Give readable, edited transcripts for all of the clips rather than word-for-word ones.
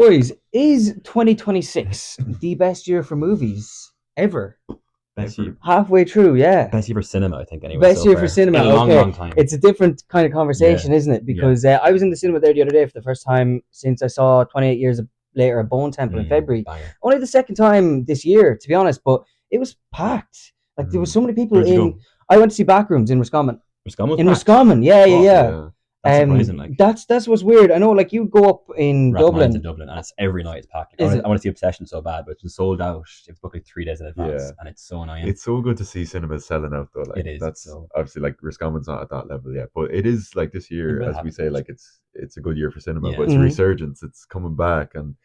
Boys, is 2026 the best year for movies ever? Best year, Halfway through, yeah. best year for cinema, I think. Anyway, Best so year far. for cinema. In a long, Okay, long time. it's a different kind of conversation, isn't it? Because I was in the cinema there the other day for the first time since I saw 28 Years later, Bone Temple in February. Banger. Only the second time this year, to be honest, but it was packed. Like there was so many people Where'd you in. go? I went to see Backrooms in Roscommon. Roscommon was In packed? Roscommon, yeah. That's surprising. Like That's what's weird. I know, like you go up in Rathmines in Dublin. Dublin, and it's every night it's packed. Is I want to see Obsession so bad, but it's been sold out. It's booked like 3 days in advance, and it's so annoying. It's so good to see cinemas selling out though. Like It is, that's so- obviously like Roscommon's not at that level yet, but it is like this year, will as we happen say, like it's a good year for cinema. Yeah. But it's a Mhm. resurgence. It's coming back, and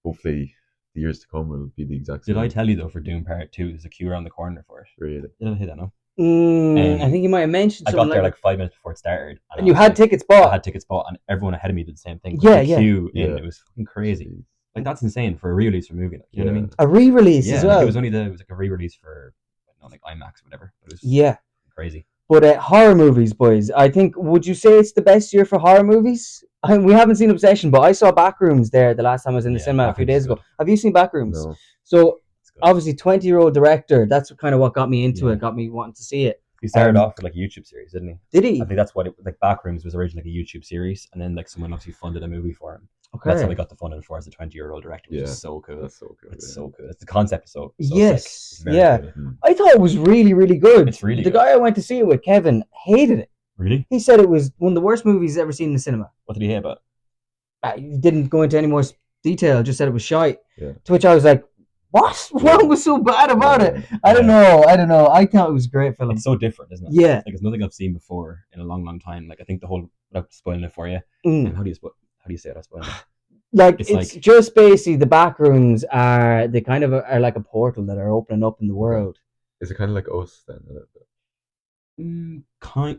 hopefully the years to come will be the exact same. Did I tell you though for Doom Part 2, there's a queue around the corner for it? Really? Did I hear that? No. I think you might have mentioned I something got there like like 5 minutes before it started, and you I was had like- tickets I bought. had tickets bought, and everyone ahead of me did the same thing. Yeah, The yeah. queue in, Yeah. it was fucking crazy. Like that's insane for a re-release for a movie. Like, you know what I mean? A re-release Yeah, as like, well. it was like a re-release for like IMAX or whatever. But it was Yeah. crazy. But horror movies, boys. I think. Would you say it's the best year for horror movies? We haven't seen Obsession, but I saw Backrooms there the last time I was in the Yeah, cinema a few Backrooms days is ago. good. Have you seen Backrooms? No. So It's good. obviously, 20-year-old director. That's kind of what got me into Yeah. it. Got me wanting to see it. He started off with like a YouTube series, didn't he? Did I he? think that's what it like. Backrooms was originally like a YouTube series, and then like someone obviously funded a movie for him. Okay. That's how he got the funding for as a 20-year-old director, which Yeah, is so cool. That's so good. It's so cool. It's the concept is so Yes, sick. It's very yeah. cool. I thought it was really, really good. It's really the good. guy I went to see it with, Kevin, hated it. Really? He said it was one of the worst movies he's ever seen in the cinema. What did he hate about? He didn't go into any more detail. Just said it was shite. Yeah. To which I was like, "What? What was so bad about it?" I don't know. I thought it was a great film. It's so different, isn't it? Yeah. Like it's nothing I've seen before in a long, long time. Like I think the whole without spoiling it for you. Mm. How do you say it? I spoiling it. Like It's it's like- just basically the back rooms are they kind of are like a portal that are opening up in the world. Is it kind of like us then? A little bit?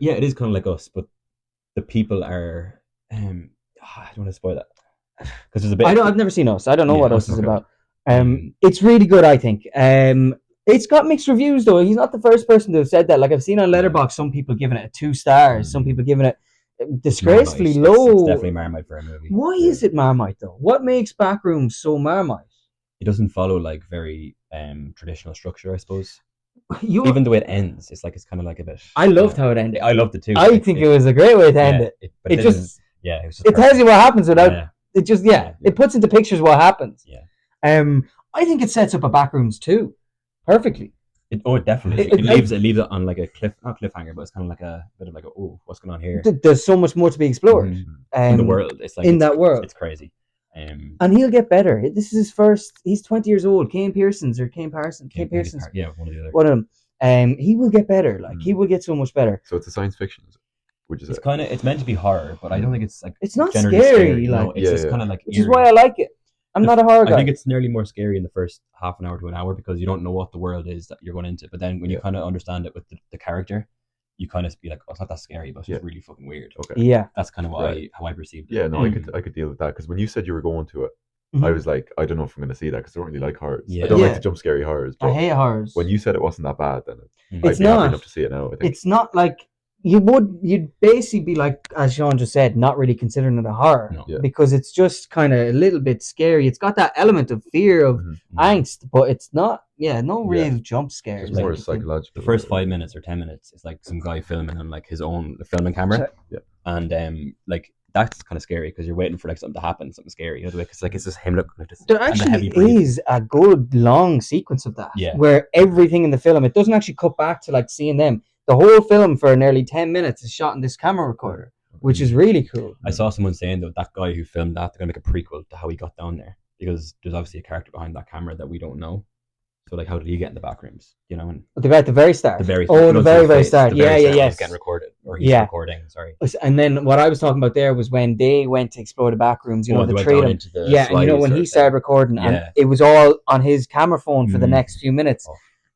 Yeah, it is kind of like us, but the people are. I don't want to spoil that because there's a bit. I've never seen Us. I don't know Yeah, what Us is okay. about. It's really good, I think. It's got mixed reviews though. He's not the first person to have said that. Like I've seen on Letterboxd, some people giving it 2 stars, some people giving it disgracefully Marmite. low. It's definitely Marmite for a movie. Why is it Marmite though? What makes Backrooms so Marmite? It doesn't follow like very traditional structure, I suppose. You, Even the way it ends, it's kind of like a bit. I loved how it ended. I loved it too. I think it was a great way to end it. But It didn't- just it was just it tells you what happens without Yeah. it. Just Yeah. it puts into pictures what happens. Yeah. I think it sets up a Backrooms too, perfectly. It definitely. It leaves it on like a not cliffhanger, but it's kind of like a bit of like what's going on here? There's so much more to be explored. In the world, it's like in it's- that world. it's crazy. And he'll get better. This is his first. He's 20 years old. Kane Pearson's. Kane Pearson's. Yeah, one of the other. One of them. He will get better. Like he will get so much better. So it's a science fiction, is it? Which is It's meant to be horror, but I don't think it's like It's not generally scary. No, Like, it's just kind of like which is eerie. why I like it. I'm not a horror guy. I think it's nearly more scary in the first half an hour to an hour because you don't know what the world is that you're going into. But then when you kind of understand it with the character, you kind of be like, "Oh, it's not that scary, but it's just really fucking weird." Okay. Yeah. That's kind of Right. how I perceived it. Yeah, no, I could deal with that because when you said you were going to it, I was like, I don't know if I'm going to see that because I don't really like horrors. Yeah. I don't Yeah. like the jump scary horrors. I But hate horrors. when you said it wasn't that bad, then Mm. I'd It's be happy not. enough to see it now. I think. It's not like you'd basically be like, as Sean just said, not really considering it a horror No. Yeah. because it's just kind of a little bit scary. It's got that element of fear, of angst, but it's not. Yeah, no real jump scares. It's more like, psychological. The first 5 minutes or 10 minutes is like some guy filming on like his own filming camera. Yeah. And like that's kind of scary because you're waiting for like something to happen, something scary. It's like it's just him looking like this. There and the heavy actually breathing. is a good long sequence of that, Yeah. where everything in the film, it doesn't actually cut back to like seeing them. The whole film for nearly 10 minutes is shot in this camera recorder, which is really cool. I saw someone saying that guy who filmed that, they're gonna make a prequel to how he got down there because there's obviously a character behind that camera that we don't know. So like, how did he get in the back rooms? You know, and The guy at the very start. the very the very start. Yeah, He's getting recorded, or he's Yeah. recording. Sorry. And then what I was talking about there was when they went to explore the back rooms, you know, they the went trade down him. into the Yeah, and you know slides when or he thing. started recording, and Yeah. it was all on his camera phone for the next few minutes. Oh.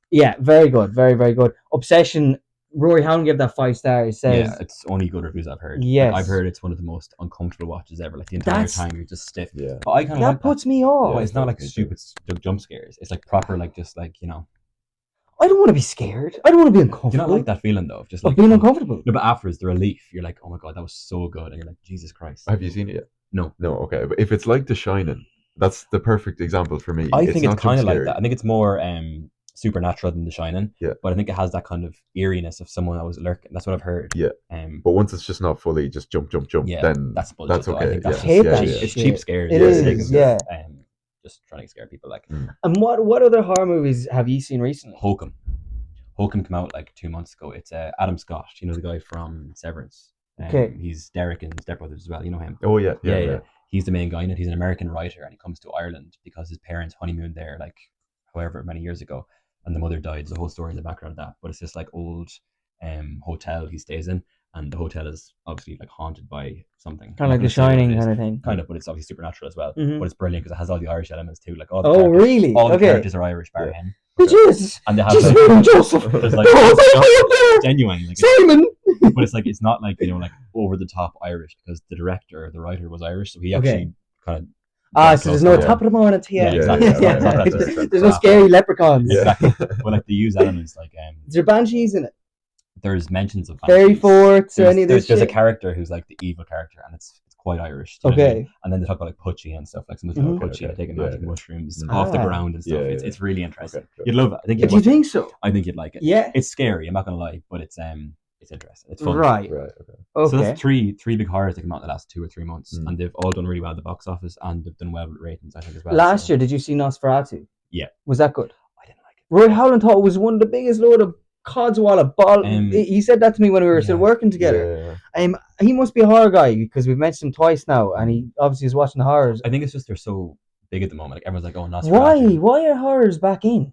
Yeah, very good, very very good. Obsession. Rory Howland gave that 5 stars. Says Yeah, it's only good reviews I've heard. Yes. Like, I've heard it's one of the most uncomfortable watches ever. Like the entire That's- time you're just stiff. Yeah. But I kind of that like puts me that. off. But it's not like stupid jump scares. It's like proper, like just like I don't want to be scared. I don't want to be uncomfortable. Do you not like that feeling though? Of just Of like being uncomfortable. No, but afterwards the relief, you're like, oh my god, that was so good, and you're like, Jesus Christ. Have you seen it yet? No. No. Okay, but if it's like The Shining, That's the perfect example for me. I think it's not kind of jump like scary. that. I think it's more supernatural than The Shining. Yeah. But I think it has that kind of eeriness of someone that was lurking. That's what I've heard. Yeah. But once it's just not fully just jump, then that's bullshit. that's Though. okay. I think that's I hate that It's shit. cheap scares. It Yeah, is, it It's is, yeah. just trying to scare people. Like And what other horror movies have you seen recently? Hokum. Hokum came out like 2 months ago. It's Adam Scott. You know the guy from Severance. Okay. He's Derek in Step Brothers as well. You know him. Oh yeah. He's the main guy in it. He's an American writer, and he comes to Ireland because his parents honeymooned there, like however many years ago, and the mother died. There's a whole story in the background of that. But it's this like old hotel he stays in, and the hotel is obviously like haunted by something. Kind of like The Shining kind of thing. Kind of, but it's obviously supernatural as well. Mhm. But it's brilliant because it has all the Irish elements too. Like all the Oh, characters, really? all the Okay. characters are Irish, bar him. Jesus. And they have Jesus, like, and Joseph. there's like genuine, like Simon. but it's like it's not like like over the top Irish because the director, the writer was Irish, so he Okay. actually kind Ah, so there's no Yeah. top of the morning to you. Yeah, exactly. Yeah. It's not that There's no crap. scary leprechauns. Yeah. Exactly. But like they use elements like Is there banshees in it? there's mentions of Fairy banshees. forts or any of this There's a shit? character who's like the evil character, and it's quite Irish. Do you know what I mean? Okay. And then they talk about like Pucci and stuff, like someone's doing Mhm. Pucci and taking magic mushrooms Ah. off the ground and stuff. Yeah, It's really interesting. Okay. You'd love it. I think Do you'd you watch it. think so? I think you'd like it. Yeah. It's scary. I'm not gonna lie, but it's interesting. It's fun. Right. Right. Okay. Okay. So that's three big horrors that came out in the last 2 or 3 months, Mm. and they've all done really well at the box office, and they've done well with ratings, I think, as well. Last so. year, did you see Nosferatu? Yeah. Was that good? I didn't like it. Roy Howland thought it was one of the biggest load of codswallop ball. He said that to me when we were still working together. Yeah. He must be a horror guy because we've mentioned him twice now, and he obviously is watching the horrors. I think it's just they're so big at the moment. Like everyone's like, "Oh, Nosferatu." Why are horrors back in?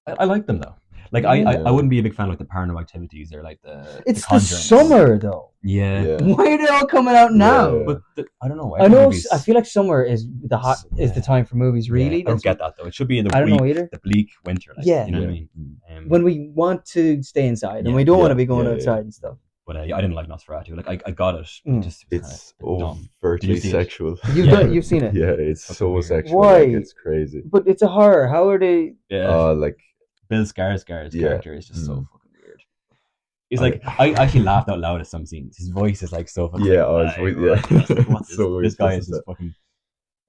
I like them though. Like I wouldn't be a big fan of like the Paranormal Activities or like the. It's the Conjurings. summer though. Yeah. Why are they all coming out now? Yeah. But I don't know. I know. movies- I feel like summer is the time for movies. Really, Yeah, I don't get that though. It should be in the I don't know either. the bleak winter. Like, Yeah. you know what I Yeah. mean. When we want to stay inside and Yeah. we don't want to Yeah. be going Yeah. outside and stuff. But I didn't like Nosferatu. Like I got it. Mm. Just It's kinda dumb. Did overtly you see it? sexual. You've seen it, Yeah, it's Fucking so weird. sexual. Why? Like, it's crazy. but it's a horror. How are they? Yeah. Like Bill Skarsgård's Yeah. character is just so Mm. fucking weird. He's like, I actually laughed out loud at some scenes. His voice is like so fucking. Yeah, oh, his voice- yeah. What So weird this guy to is just listen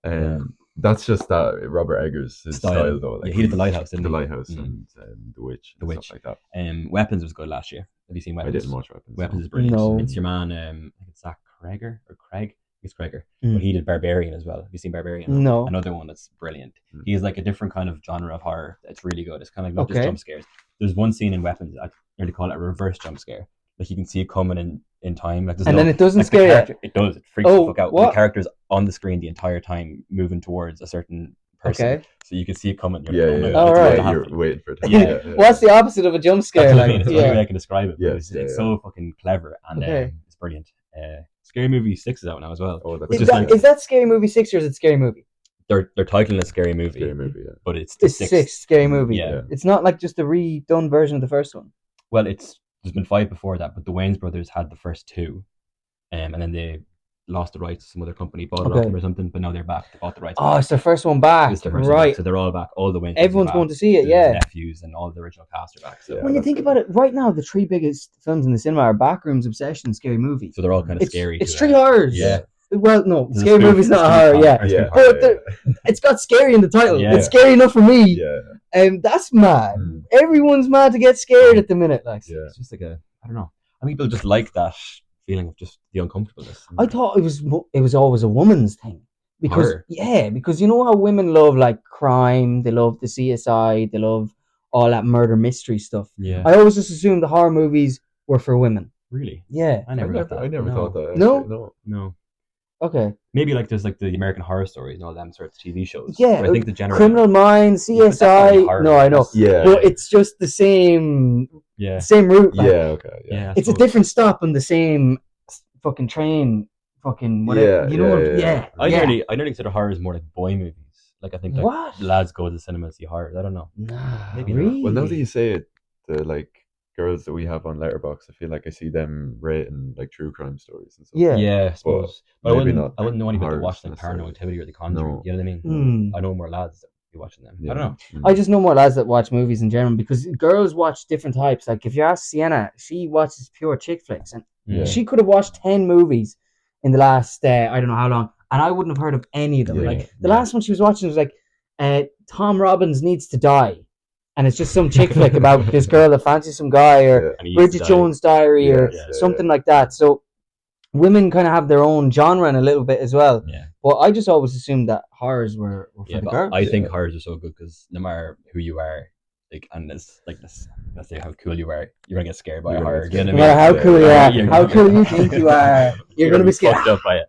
fucking. that's just that Robert Eggers' style though. Like Yeah, he did The Lighthouse, didn't The he? Lighthouse Mm. and The Witch. The and Witch. Stuff like that. Weapons was good last year. Have you seen I Weapons? didn't watch Weapons. Weapons is brilliant. No. It's your man. I think it's Zach Craig. It's Craiger. Mm. But he did Barbarian as well. Have you seen Barbarian? No. Another one that's brilliant. Mm. He's like a different kind of genre of horror. It's really good. It's kind of like not just Okay. jump scares. There's one scene in Weapons. I nearly call it a reverse jump scare. Like you can see it coming in time. Like there's And no, then it doesn't like, scare you after. It does. It freaks Oh, the fuck out. what? The character's on the screen the entire time, moving towards a certain person. Okay. So you can see it coming. Yeah, You're yeah. like, oh my God, All it's right. about to You're happen. waiting for it. Yeah. What's the opposite of a jump scare? That's what I mean. Like, It's the only way yeah. I can describe it. But Yeah, it's yeah, yeah. so fucking clever and Okay. it's brilliant. Scary Movie 6 is out now as well. Oh, that's Which Is is that, like is that Scary Movie 6 or is it Scary Movie? they're titling it Scary Movie, Scary movie. Yeah. but it's the It's sixth Scary Movie. Yeah. It's not like just a redone version of the first one. Well, there's been 5 before that, but the Wayans brothers had the first 2, and then they lost the rights to some other company, bought it off Okay. them or something. But now they're back. They bought the rights. Oh, back. it's the first one back. It's the first one Right. back. So they're all back. All the Wayans. Everyone's are going back. to see it, The yeah. nephews and all the original cast are back. So, Yeah. When you that's think good. about it, right now, the 3 biggest films in the cinema are Backrooms, Obsession, and Scary Movie. so they're all kind of It's, scary. it's to 3 that. horrors. Yeah. Well, no, There's a Scary spoof- Movie's not a spoof horror, horror, yeah. or Yeah. spoof horror. But it's got scary in the title. Yeah. It's scary enough for me. Yeah. That's mad. Mm. Everyone's mad to get scared at the minute. Like, Yeah. It's just like I don't know. I think people just like that feeling of just the uncomfortableness. I thought it was always a woman's thing. Because Horror. because you know how women love like crime, they love the CSI, they love all that murder mystery stuff. Yeah. I always just assumed the horror movies were for women. Really? Yeah. I never got that. I never No. thought that. No? Actually. No. No. Okay. Maybe like there's like the American Horror Stories and all them sorts of TV shows. Yeah, But I think the general. Criminal Minds, Yeah, but that's not really CSI. horror. No, I know. That's- Yeah. But it's just the same Yeah. route. Like, Yeah. Okay. Yeah. Yeah. I it's a suppose. different stop on the same fucking train. Fucking whatever. Yeah, you know yeah, what? yeah. Yeah. I yeah. nearly consider horror as more like boy movies. Like I think like What? lads go to the cinema to see horror. I don't know. Nah, Maybe not. really? Well, now that you say it, the like girls that we have on Letterboxd, I feel like I see them rating like true crime stories and stuff. Yeah. Yeah, I suppose. But I maybe wouldn't. not I wouldn't know anybody that horrors watched like necessarily. Paranormal Activity or The Conjuring. No. You know what I mean? Hmm. I know more lads that be watching them. I don't know. Mm. I just know more lads that watch movies in general because girls watch different types. Like if you ask Sienna, she watches pure chick flicks, and Yeah. she could have watched 10 movies in the last I don't know how long, and I wouldn't have heard of any of them. Yeah. Like the last one she was watching was like, Tom Robbins Needs to Die, and it's just some chick flick about this girl that fancies some guy, or And he used Bridget to die. Jones' Diary, or Yeah. something like that. So women kind of have their own genre in a little bit as well. Yeah. But I just always assumed that horrors were for Yeah, the but girls. I think horrors are so good because no matter who you are, like, and this, like this, let's say how cool you are, you're gonna get scared by You're a gonna horror. get Do you know no what I mean? matter how cool you Yeah, are, you're how gonna- cool you think you are, you're gonna be scared. fucked up by it.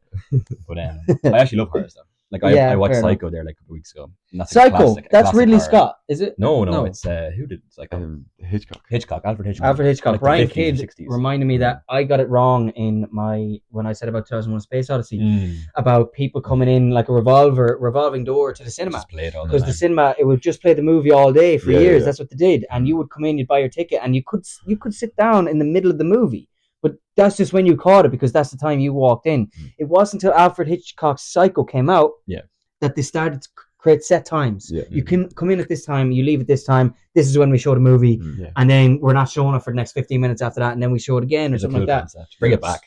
But I actually love horror stuff. Like I watched fair enough. Psycho there like a couple weeks ago. And that's like a Psycho, classic- a that's classic Ridley horror. Scott, is it? No, it's who did Psycho? Hitchcock. Alfred Hitchcock. Alfred Hitchcock. Like the Brian 50s or Kidd 60s. reminded me that I got it wrong in when I said about 2001: Space Odyssey about people coming in like a revolving door to the cinema. Just play it all the Because time. the cinema, it would just play the movie all day for Yeah, years. yeah. That's what they did, and you would come in, you'd buy your ticket, and you could sit down in the middle of the movie. But that's just when you caught it, because that's the time you walked in. It wasn't until Alfred Hitchcock's Psycho came out that they started to create set times. Yeah. You can come in at this time, you leave at this time. This is when we show the movie, Yeah. and then we're not showing it for the next 15 minutes after that, and then we show it again or It's a something cool like that. concept. Bring it back.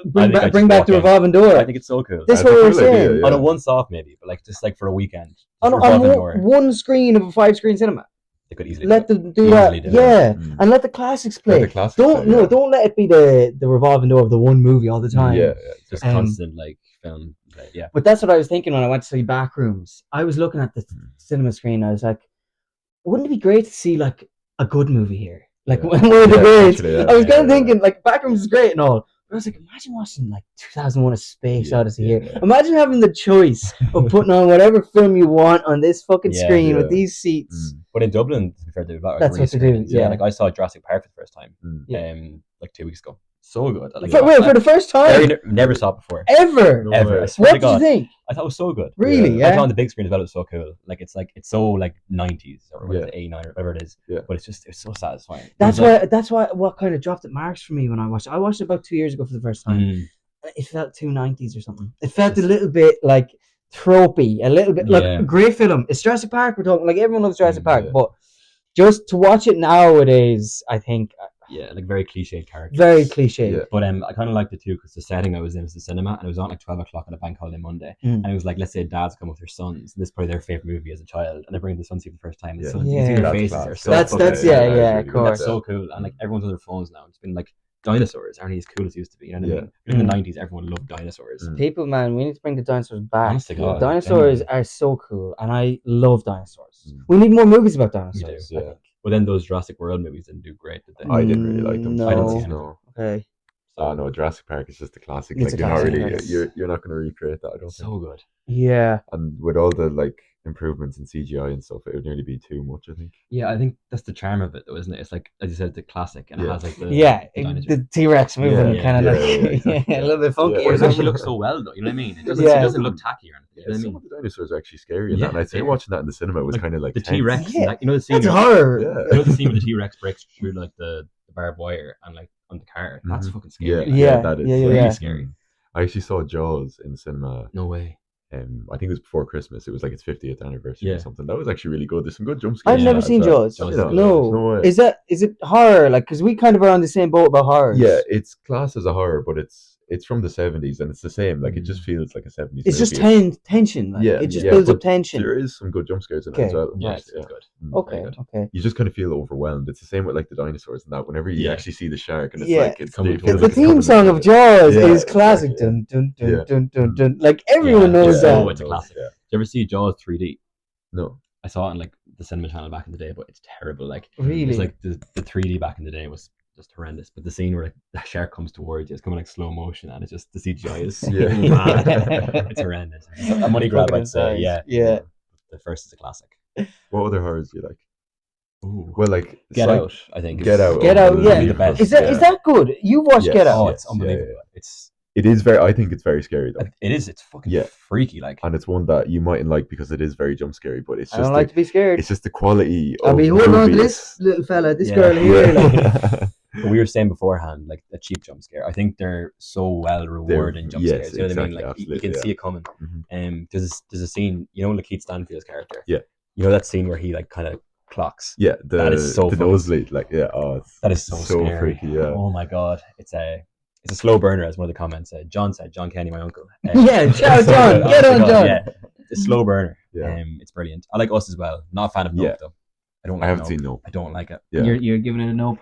Bring I back just the walk in. revolving door. I think it's so cool. This is That's what a we're cool idea, saying. yeah. On a once-off maybe, but like just like for a weekend. Just On revolving door. one screen of a 5-screen cinema. They could easily Let do it. them do Easily that, do it. yeah, Mm. and let the classics play. Let the classics Don't play, yeah. don't let it be the revolving door of the one movie all the time. Yeah. Just Um, constant like film. Yeah. But that's what I was thinking when I went to see Backrooms. I was looking at the cinema screen. I was like, wouldn't it be great to see like a good movie here? Like Yeah. one of the Yeah, greats. actually, yeah. I was kind of Yeah. thinking like Backrooms is great and all. But I was like, imagine watching like 2001: A Space Yeah, Odyssey yeah. here. Imagine having the choice of putting on whatever film you want on this fucking Yeah, screen yeah. with these seats. But in Dublin, to be fair, they do a lot of That's what they do, re-screenings. yeah. Like I saw Jurassic Park for the first time, Yeah. like 2 weeks ago. So good. Like, For the first time never saw it before. ever. No Ever. way. I swear What to did you God. think? I thought it was so good. Really? Yeah. I Yeah. saw on the big screen as well. It was so cool. Like it's A9 or 90s or Yeah. 89 or whatever it is. Yeah. But it's so satisfying. That's It was why. That's why. What kind of dropped at marks for me when I watched it. I watched it about 2 years ago for the first time. It felt too 90s or something. It felt a little bit like tropey, a little bit like Yeah. a great film. It's Jurassic Park. We're talking like everyone loves Jurassic Park, Yeah. but just to watch it nowadays, I think Yeah, like very cliched character. very cliche. Yeah. But I kind of liked it too because the setting I was in was the cinema and it was on like 12 o'clock on a bank holiday Monday. Mm. And it was like, let's say dads come with their sons. And this is probably their favorite movie as a child. And they bring the sons to see it for the first time. And the Yeah. sons, you can see Yeah. their That's faces class. are so That's fucking that's cool. yeah, that is yeah, really of good. course. That's so cool. And like everyone's on their phones now. It's been like dinosaurs aren't as cool as they used to be. You know what I Yeah. mean? In the Mm. 90s, everyone loved dinosaurs. Mm. People, man, we need to bring the dinosaurs back. Honest to God, Dinosaurs genuinely. are so cool, and I love dinosaurs. Mm. We need more movies about dinosaurs. do, I yeah. think. But then those Jurassic World movies didn't do great, did they? I didn't really like them. No. I don't see No. anything. Okay. Ah, no, Jurassic Park is just a classic. It's Like a you're not classic, really, yes. you're not going to recreate that. I don't think. So good. Yeah. And with all the like improvements in CGI and stuff, it would nearly be too much. I think. Yeah, I think that's the charm of it, though, isn't it? It's like, as you said, it's a classic, and it Yeah. has like the Yeah, dinosaurs. the T-Rex moving Yeah, kind of yeah, like yeah, exactly. a little bit funky. Yeah. But or it actually something. looks so well, though. You know what I mean? It Yeah. doesn't look tacky or anything. You know what I Some mean? of the dinosaurs are actually scary, and, Yeah, that, and I'd say they are. watching that in the cinema was Like, kind of like The tense. T-Rex, Yeah. like, you know the scene. That's Yeah. horror. Yeah. You know the scene where the T-Rex breaks through like the barbed wire and like on the car. That's Mhm. fucking Yeah, scary. Yeah, that is yeah, really yeah. scary. I actually saw Jaws in the cinema. No way. I think it was before Christmas. It was like its 50th anniversary Yeah. or something. That was actually really good. There's some good jump scares. I've in never that seen as well. Jaws. Jaws You know, is No. no way. Is it horror? Like, because we kind of are on the same boat about horror. Yeah, it's classed as a horror, but it's from the 70s and it's the same. Like it just feels like a 70s. It's just movie. tension. Like, Yeah, it just yeah, builds up but tension. There is some good jump scares in it Okay. as well. Yeah, Right. it's good. Okay. Very good. Okay. You just kind of feel overwhelmed. It's the same with like the dinosaurs and that. Whenever you Yeah. actually see the shark and it's Yeah. like it's Coming it feels towards The like it's theme coming song at of you. Jaws Yeah, is classic. exactly. Dun, dun, dun, Yeah. dun, dun, dun. Like everyone Yeah. knows Yeah. that. Oh, it's a classic. Yeah. Did you ever see Jaws 3D? No. I saw it on like the cinema channel back in the day, but it's terrible. Like Really? it's like the 3D back in the day was just horrendous. But the scene where like, the shark comes towards you, it's coming like slow motion, and it's just the CGI is so Yeah. bad. It's horrendous. A money grab, I'd say. Yeah, Yeah. The first is a classic. What other horrors do you like? Ooh. Well, like Get Psych- Out, I think. Get Out. Get Out, unbelievable. yeah. The best. Is that good? You watched Yes. Get Oh, Out. it's unbelievable. yeah. It's It is very. I think it's very scary though, it's fucking Yeah. freaky. Like and it's one that you mightn't like because it is very jump scary. But it's I just don't like to be scared. it's just the quality. I'll of be the holding on to movie this little fella, this Yeah. girl here. Like, is- but we were saying beforehand, like a cheap jump scare. I think they're so well rewarding jump yes, scares. You know what I mean? exactly, Like you absolutely, can yeah. see it coming. Mhm. There's a scene, you know, Lakeith Stanfield's character. Yeah. You know that scene where he like kind of clocks. Yeah, That is so the funny. nosebleed. Like yeah, oh, it's That is so scary. freaky. Yeah, Oh my god, it's a It's a slow burner, as one of the comments said. John Kenny, my uncle. Yeah, shout John. Get on, John. Yeah, it's a slow burner. Yeah. It's brilliant. I like Us as well. Not a fan of Nope though. I haven't seen Nope. I don't like it. Yeah. You're giving it a nope.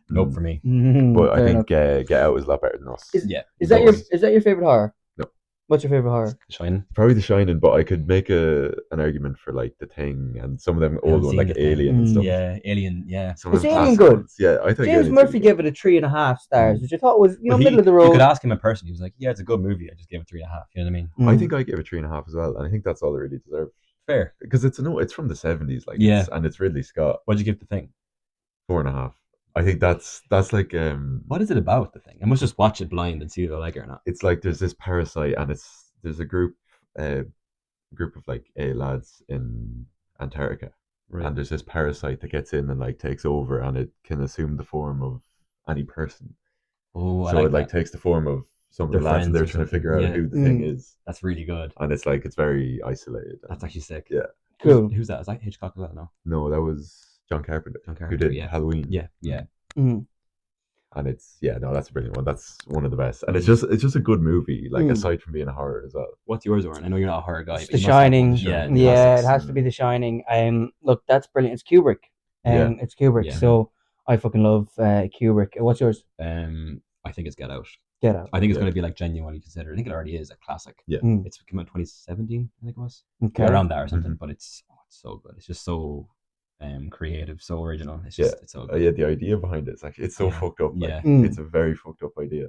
Nope for me. But I think Get Out is a lot better than Us. Is that your favorite horror? No. What's your favorite horror? The Shining. Probably The Shining, but I could make an argument for like The Thing and some of them old ones like Alien and stuff. Yeah, Alien. Yeah. Is Alien good? Yeah, I think James Murphy gave it a 3.5 stars, which I thought was middle of the road. You could ask him in person. He was like, "Yeah, it's a good movie. I just gave it 3.5." You know what I mean? I think I gave it 3.5 as well, and I think that's all it really deserved. Fair, because it's from the 70s, like and it's Ridley Scott. What'd you give The Thing? 4.5. I think that's like What is it about, The Thing? I must just watch it blind and see if I like it or not. It's like there's this parasite, and there's a group of like lads in Antarctica, and there's this parasite that gets in and like takes over, and it can assume the form of any person. Oh, so it takes the form of some of the lads, and they're trying to figure out who the thing is. That's really good, and it's very isolated. That's actually sick. Yeah, cool. Who's that? Is that Hitchcock as well? No, that was John Carpenter. Who did Halloween. Yeah. And it's that's a brilliant one. That's one of the best, and it's just a good movie. Like aside from being a horror as well. What's yours, Oren? I know you're not a horror guy. It's The Shining. Yeah, it has to be The Shining. Look, that's brilliant. It's Kubrick. It's Kubrick. Yeah. So I fucking love Kubrick. What's yours? I think it's Get Out. Get Out. I think it's going to be like genuinely considered. I think it already is a classic. Yeah. It's came out 2017. I think it was. Okay. Around that or something. But it's so good. It's just so creative, so original. It's just it's so good. The idea behind it's so fucked up. Like, it's a very fucked up idea.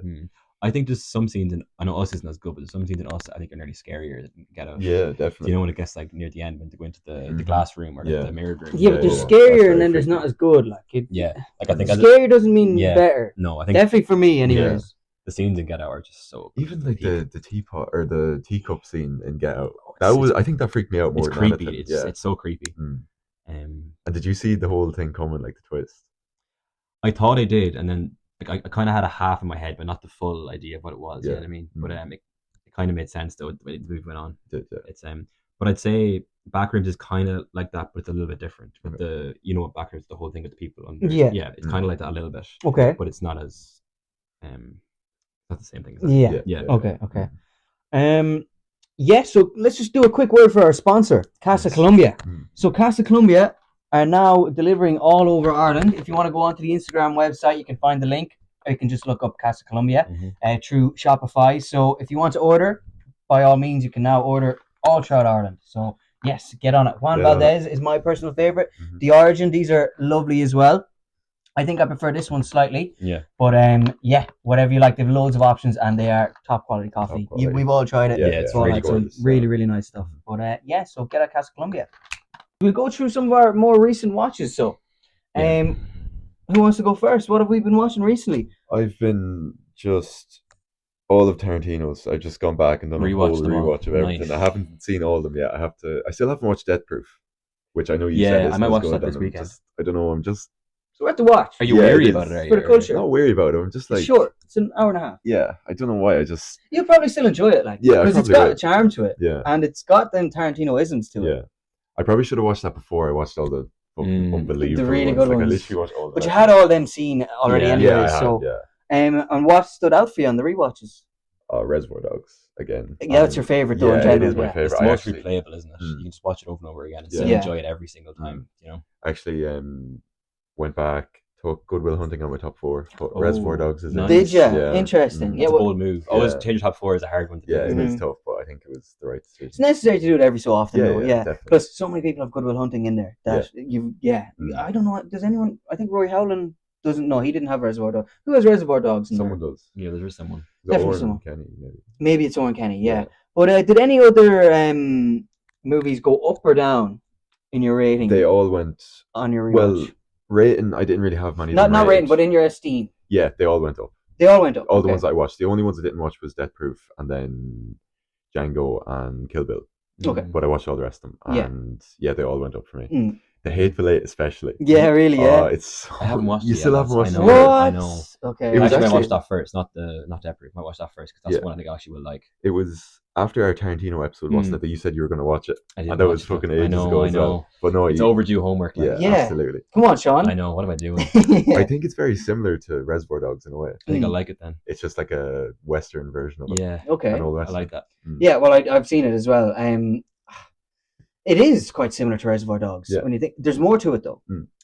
I think there's some scenes I know Us isn't as good, but there's some scenes in Us I think are nearly scarier than Get Out. Yeah, definitely. You know when it gets like near the end when they go into the glass room or the mirrored room. Yeah, but there's scarier and then there's not as good. Like like I think scary doesn't mean better. No, I think definitely for me, anyways. Yeah. The scenes in Get Out are just so good. Even like the teapot or the teacup scene in Get Out. I think that freaked me out more. It's creepy. It's so creepy. And did you see the whole thing coming, like the twist? I thought I did, and then like I kind of had a half in my head, but not the full idea of what it was. You know what I mean? But it kind of made sense though. The movie went on. It's but I'd say Backrooms is kind of like that, but it's a little bit different. But what Backrooms, the whole thing with the people. It's kind of like that a little bit. Okay. But it's not as not the same thing. Yeah. Okay. So let's just do a quick word for our sponsor, Casa Columbia. So Casa Columbia are now delivering all over Ireland. If you want to go onto the Instagram website, you can find the link. Or you can just look up Casa Columbia through Shopify. So if you want to order, by all means, you can now order all throughout Ireland. So yes, get on it. Juan Valdez is my personal favorite. The Origin, these are lovely as well. I think I prefer this one slightly. Yeah. But whatever you like. They have loads of options and they are top quality coffee. We've all tried it. It's really good. Really, really nice stuff. But so get at Casa Columbia. We'll go through some of our more recent watches. So who wants to go first? What have we been watching recently? I've been just all of Tarantino's. I've just gone back and done a whole rewatch of everything. Nice. I haven't seen all of them yet. I still haven't watched Death Proof, which I know you said is I might watch good, that this weekend. I don't know. I'm just. So we have to watch. Are you weary about it? For the culture. I'm not weary about it. I'm just like. It's short. It's an hour and a half. Yeah. I don't know why. You'll probably still enjoy it, because it's got a charm to it. Yeah. And it's got them Tarantino-isms to it. Yeah. I probably should have watched that before I watched all the unbelievable the really good ones. I literally watched all of them. But you had all them seen already anyway. And what stood out for you on the rewatches? Reservoir Dogs again. Yeah, that's your favorite though. Yeah, it is my favorite. It's the most replayable, isn't it? You can just watch it over and over again and still enjoy it every single time. You know. Actually, went back, took Good Will Hunting on my top 4. Reservoir Dogs is nice. Did you? Yeah. Interesting. It's a bold move. Always change top 4 is a hard one to do. Yeah, it is tough, but I think it was the right decision. It's necessary to do it every so often, though. Yeah. Definitely. Plus, so many people have Good Will Hunting in there that I don't know. Does anyone? I think Rory Howland doesn't know. He didn't have Reservoir Dogs. Who has Reservoir Dogs? Someone does. Yeah, there's someone. Definitely someone. Kenny, maybe it's Owen Kenny. Yeah. But did any other movies go up or down in your rating? They all went on your rewatch. Well, rating, I didn't really have many. Not rating, but in your esteem. Yeah, they all went up. All the ones I watched. The only ones I didn't watch was Death Proof and then Django and Kill Bill. Okay. But I watched all the rest of them. And they all went up for me. The Hateful Eight, especially. Yeah, really. Yeah. It's. I haven't watched You it still yet, haven't watched it? I What? I know. Okay. It was Actually, I might actually- watch that first, not Epic. I might watch that first because that's one I think I actually will like. It was after our Tarantino episode, wasn't it? That you said you were going to watch it. I didn't And that watch was it, fucking though. ages ago as well. But no, It's overdue homework. Like. Yeah, Yeah. absolutely. Come on, Sean. I know. What am I doing? I think it's very similar to Reservoir Dogs in a way. I think I like it then. It's just like a Western version of it. Yeah. Okay. An old I Western. like that. Yeah, well, I've seen it as well. It is quite similar to Reservoir Dogs. Yeah. When you think there's more to it though.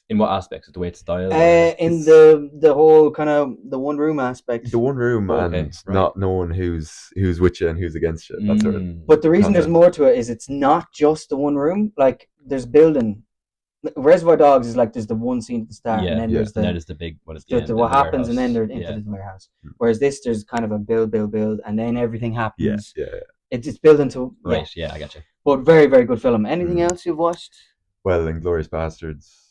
In what aspects? The way it's styled? In the whole kind of the one room aspect. The one room Okay, and right. not knowing who's with you and who's against you. That sort of. But the reason there's concept. more to it is it's not just the one room. Like there's building. Reservoir Dogs is like there's the one scene at the start, and then there's and that is the big what is what happens, and then they're into yeah. the warehouse. Whereas this, there's kind of a build, and then everything happens. Yeah. It's building to Right. Yeah, I got you. But very, very good film. Anything else you've watched? Well, Inglourious Bastards.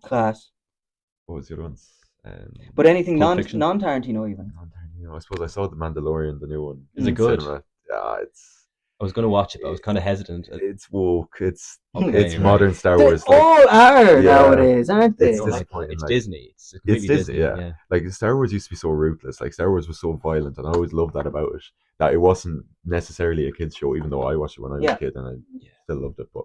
Class. What was the other ones? But anything Pulp Fiction. non Tarantino even. I suppose I saw The Mandalorian, the new one. Is it in good? cinema. Yeah, I was going to watch it, but I was kind of hesitant. it's woke. It's Okay, right. modern Star They Wars. Like, all are Yeah. nowadays, aren't they? It's Like, disappointing, it's like- Disney. It's completely Disney, yeah. Like Star Wars used to be so ruthless. Like Star Wars was so violent, and I always loved that about it. That it wasn't necessarily a kids show, even though I watched it when I was a kid and I still loved it. But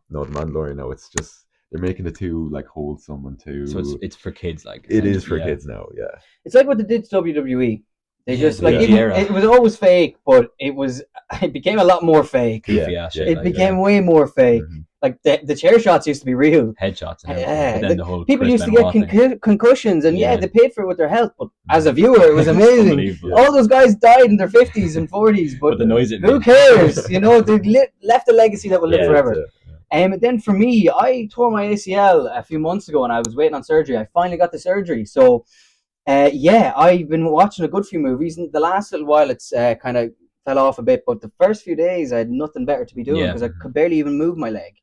no, The Mandalorian. No, it's just they're making it too like wholesome and too. So it's for kids, like It is for essentially, kids now. Yeah. It's like what they did to WWE. They just like yeah. even, it was always fake, but it became a lot more fake. Goofy Yeah, ass yeah. shit, It like, became way more fake. Mhm. Like the chair shots used to be real. headshots and everything. Yeah, But then the whole people Chris used to get Benoit thing. concussions, and Yeah. they paid for it with their health. But as a viewer, it was amazing. Unbelievable. All those guys died in their 50s and 40s, but But the noise it who made. cares? You know, they left a legacy that will live Yeah, forever. That's it. And then for me, I tore my ACL a few months ago, and I was waiting on surgery. I finally got the surgery, so I've been watching a good few movies. And the last little while, it's kind of fell off a bit, but the first few days, I had nothing better to be doing because I could barely even move my leg.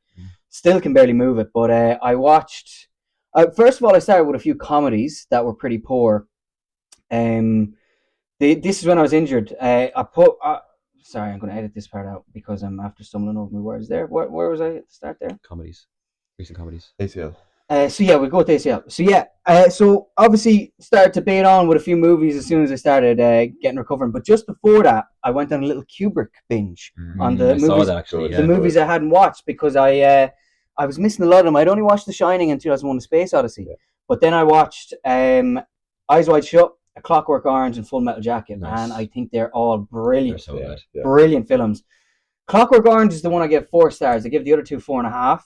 Still can barely move it, but I watched. First of all, I started with a few comedies that were pretty poor. This is when I was injured. Sorry, I'm going to edit this part out because I'm after stumbling over my words there. Where was I at the start there? Comedies. Recent comedies. ACL. We'll go with ACL. So obviously started to bait on with a few movies as soon as I started getting recovering. But just before that, I went on a little Kubrick binge on the I saw movies. that actually. The movies I hadn't watched because I was missing a lot of them. I'd only watched The Shining in 2001: A Space Odyssey, but then I watched Eyes Wide Shut, A Clockwork Orange, and Full Metal Jacket, Nice. and I think they're all brilliant. They're so good. Yeah. Brilliant films. Clockwork Orange is the one I give 4 stars. I give the other 2 4.5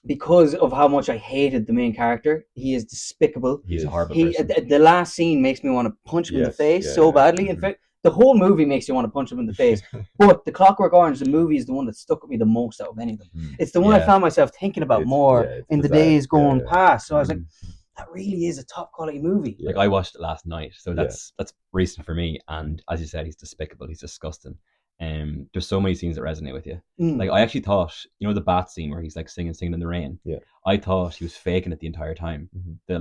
because of how much I hated the main character. He is despicable. He's a horrible person. The last scene makes me want to punch him in the face so badly. In fact, the whole movie makes you want to punch him in the face. But The Clockwork Orange, the movie, is the one that stuck with me the most out of any of them. It's the one I found myself thinking about more in the days going past. So I was like, that really is a top quality movie. Like I watched it last night, so that's recent for me. And as you said, he's despicable. He's disgusting. There's so many scenes that resonate with you. Like I actually thought, you know, the bat scene where he's like singing in the rain. Yeah. I thought he was faking it the entire time. The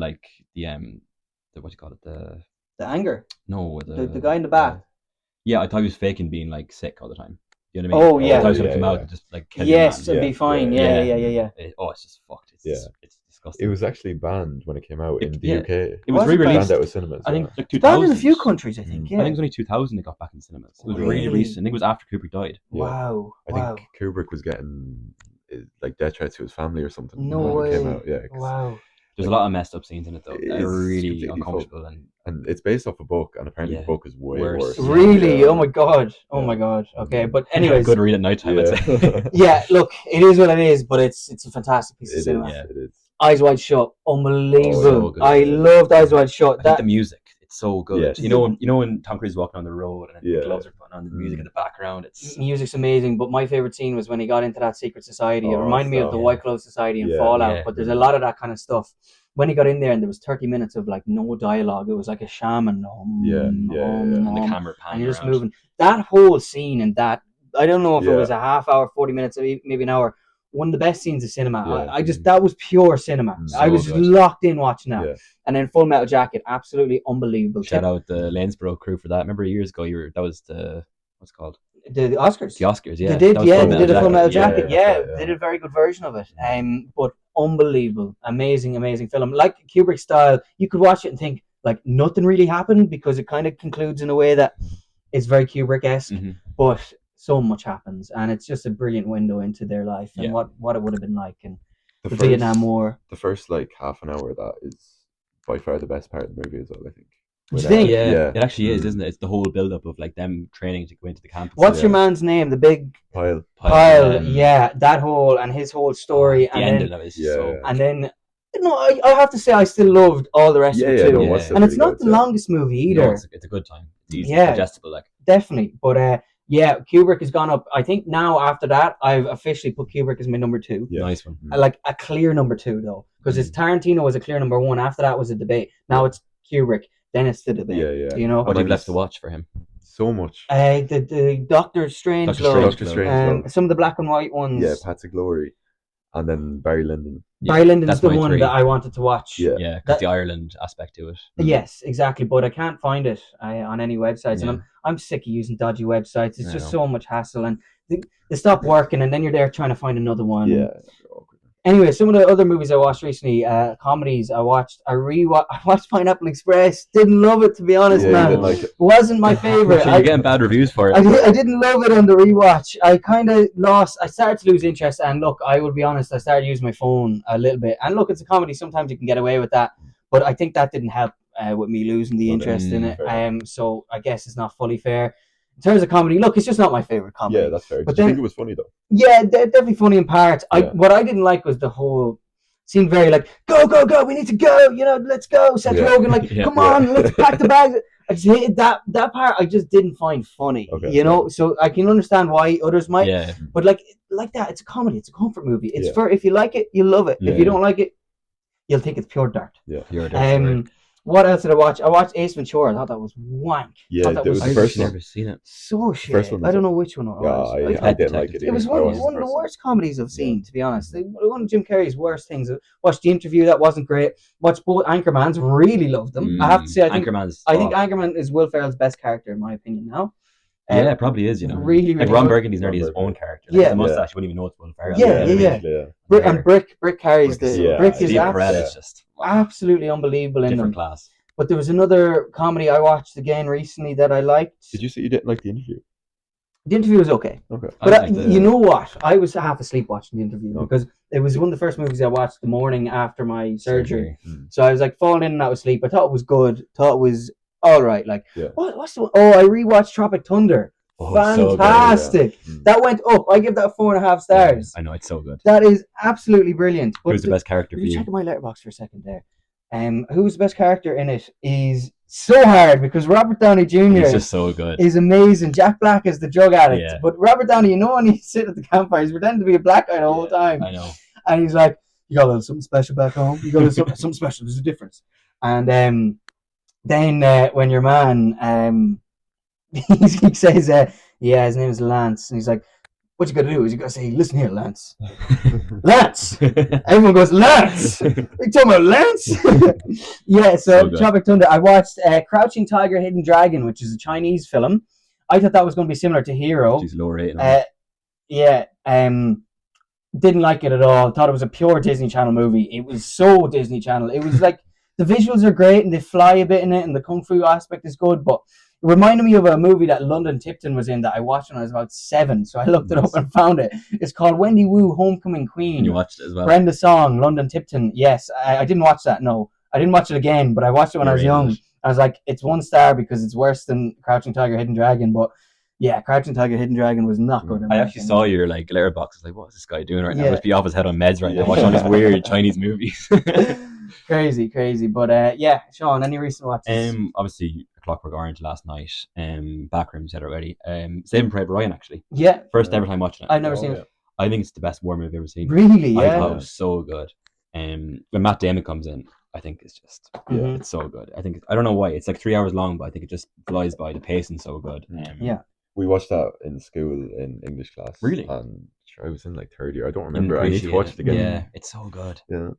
what do you call it? The anger. No, The guy in the bat. Yeah, I thought he was faking being like sick all the time. You know what I mean? Oh, yeah. I thought he was gonna come out and just like kill Yes, your man. it'd be fine. Yeah. It's just fucked. It's disgusting. It was actually banned when it came out in the yeah. UK. It was Was it re-released. Banned out of cinemas. I think like 2000. Banned in a few countries, I think. I think it was only 2000 it got back in cinemas. It was really Really? recent. I think it was after Kubrick died. Yeah. Wow. I think Kubrick was getting like death threats to his family or something. No when it came way. out. Yeah. 'cause Wow. There's a lot of messed up scenes in it though. It's They're really completely uncomfortable And it's based off a book, and apparently Yeah. the book is way Worse. worse. Really? Yeah. Oh my god. Oh Yeah. my god. Okay, but anyways. good read at night time. I'd say. Yeah. Yeah, look, it is what it is, but it's a fantastic piece of It is. cinema. Yeah. It is. Eyes Wide Shut, unbelievable. so good. I loved Eyes Wide Shut. I think the music, it's so good. Yes. You know when Tom Cruise is walking on the road and Yeah. the gloves are putting on the music in the background. It's music's amazing, but my favorite scene was when he got into that secret society. It Oh, reminded me of the so- White Glove Society and Yeah. Fallout, Yeah. but there's a lot of that kind of stuff. When he got in there and there was 30 minutes of like no dialogue, it was like a shaman. and the camera pan and you're just around. moving. That whole scene and that, I don't know if it Yeah. was a half hour, 40 minutes, maybe an hour. One of the best scenes of cinema. Yeah. I just, that was pure cinema. So I was good. locked in watching that. Yeah. And then Full Metal Jacket, absolutely unbelievable. Shout out the Lanesborough crew for that. Remember years ago, that was the what's it called? The Oscars. The Oscars, yeah. They did, they did a Full Metal Jacket. Jacket. Yeah, they did a very good version of it. But unbelievable, amazing film. Like Kubrick style, you could watch it and think like nothing really happened because it kind of concludes in a way that is very Kubrick-esque, but so much happens, and it's just a brilliant window into their life and what it would have been like in the Vietnam War. The first like half an hour of that is by far the best part of the movie as well, I think. Do you think? Yeah, it actually is, isn't it? It's the whole build-up of like them training to go into the campus. What's your man's name? The big Pyle. Yeah, that whole and his whole story, the ending of it is so. And then, I have to say, I still loved all the rest of it too. And it's not the longest movie either. No, it's a good time. It's easy, digestible, like. Definitely, but Kubrick has gone up. I think now after that, I've officially put Kubrick as my number 2. Yeah. Nice one. Like a clear number 2 though, because it's Tarantino was a clear number 1. After that was a debate. Now it's Kubrick. Then it's the debate. Yeah. You know what do you have left to watch for him? So much. The Doctor Strange, some of the black and white ones. Yeah, Paths of Glory, and then Barry Lyndon. Barry Lyndon's the one that I wanted to watch. Yeah, got the Ireland aspect to it. Yes, exactly. But I can't find it on any websites, and I'm sick of using dodgy websites. It's just so much hassle, and they stop working, and then you're there trying to find another one. Yeah. Anyway, some of the other movies I watched recently, comedies I watched. I watched Pineapple Express. Didn't love it, to be honest, man. Didn't like it. Wasn't my favorite. You're getting bad reviews for it. I didn't love it on the rewatch. I kind of I started to lose interest, and look, I will be honest, I started using my phone a little bit. And look, it's a comedy. Sometimes you can get away with that, but I think that didn't help with me losing the interest in it. So I guess it's not fully fair. In terms of comedy, look, it's just not my favorite comedy. Yeah, that's fair. But you think it was funny though? Yeah, definitely funny in parts. What I didn't like was the whole seemed very like go, we need to go, let's go. Seth Rogen, like, come on, let's pack the bags. I just hated that part. I just didn't find funny, So I can understand why others might, but like that, it's a comedy, it's a comfort movie. It's for if you like it, you love it. If you don't like it, you'll think it's pure dirt. Yeah, pure dirt. What else did I watch? I watched Ace Ventura. I thought that was wank. Yeah, that was the first one. I've never seen it. So shit. I don't know which one it was. I didn't like it. It was one of the worst comedies I've seen, to be honest. One of Jim Carrey's worst things. Watched The Interview. That wasn't great. Watched both Anchormans. Really loved them. I have to say, I think Anchorman is Will Ferrell's best character, in my opinion, now. Yeah, it probably is, Really, like Ron Burgundy's nearly his own character. Like, the mustache, you wouldn't even know it's Will Ferrell. Yeah. And Brick carries the... Brick is just absolutely unbelievable in them. Different class. But there was another comedy I watched again recently that I liked. Did you say you didn't like The Interview? The Interview was okay. But you know what? I was half asleep watching The Interview because it was one of the first movies I watched the morning after my surgery. So I was like falling in and out of sleep. I thought it was good. Thought it was all right. Like, what's the one? Oh, I rewatched Tropic Thunder. Fantastic. So good, That went up. I give that 4.5 stars. I know, it's so good. That is absolutely brilliant. Who's the best character for you? Check my letterbox for a second there. Who's the best character in it is so hard because Robert Downey Jr. He's just so good. Is amazing. Jack Black is the drug addict, but Robert Downey, when he's sitting at the campfire, he's pretending to be a black guy the whole time. I know. And he's like, "You got a little something special back home. You got a little something special. There's a difference." And then when your man, he says, his name is Lance, and he's like, what you gotta do is you gotta say, listen here, Lance. Lance! Everyone goes, Lance! What are you talking about, Lance? So Tropic Thunder. I watched Crouching Tiger, Hidden Dragon, which is a Chinese film. I thought that was going to be similar to Hero. She's low rating. Didn't like it at all. Thought it was a pure Disney Channel movie. It was so Disney Channel. It was like, the visuals are great and they fly a bit in it and the kung fu aspect is good, but it reminded me of a movie that London Tipton was in that I watched when I was about 7. So I looked it up and found it. It's called Wendy Wu, Homecoming Queen. You watched it as well? Brenda Song, London Tipton. Yes, I didn't watch that. No, I didn't watch it again, but I watched it when I was young. I was like, it's 1 star because it's worse than Crouching Tiger, Hidden Dragon. But yeah, Crouching Tiger, Hidden Dragon was not good. I actually saw your letterbox. I was like, what is this guy doing right now? He must be off his head on meds right now, watching all these weird Chinese movies. Crazy. But Sean, any recent watches? Obviously, Clockwork Orange last night. Backroom, you said already. Saving Private Ryan, actually. Yeah. First ever time watching it. I've never seen it. I think it's the best war movie I've ever seen. Really? Yeah. I thought it was so good. When Matt Damon comes in, I think it's just it's so good. I don't know why. It's like 3 hours long, but I think it just flies by. The pacing's so good. We watched that in school in English class. Really? And I was in like 3rd year. I don't remember. I need to watch it again. Yeah, it's so good. Yeah.